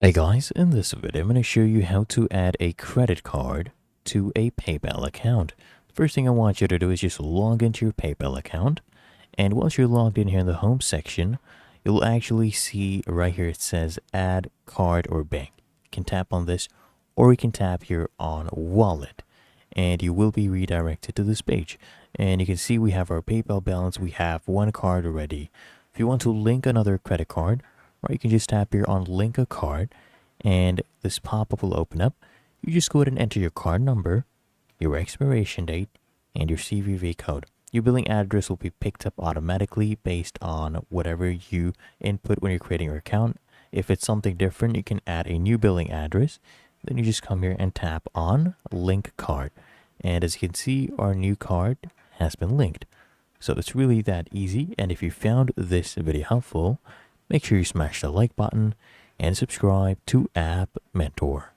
Hey guys, in this video I'm going to show you how to add a credit card to a PayPal account. The first thing I want you to do is just log into your PayPal account, and once you're logged in here in the home section, you'll actually see right here it says add card or bank. You can tap on this, or you can tap here on wallet, and you will be redirected to this page. And you can see we have our PayPal balance. We have one card already. If you want to link another credit card, or you can just tap here on link a card, and this pop-up will open up. You just go ahead and enter your card number, your expiration date, and your CVV code. Your billing address will be picked up automatically based on whatever you input when you're creating your account. If it's something different, you can add a new billing address. Then you just come here and tap on link card. And as you can see, our new card has been linked. So it's really that easy. And if you found this video helpful, make sure you smash the like button and subscribe to App Mentor.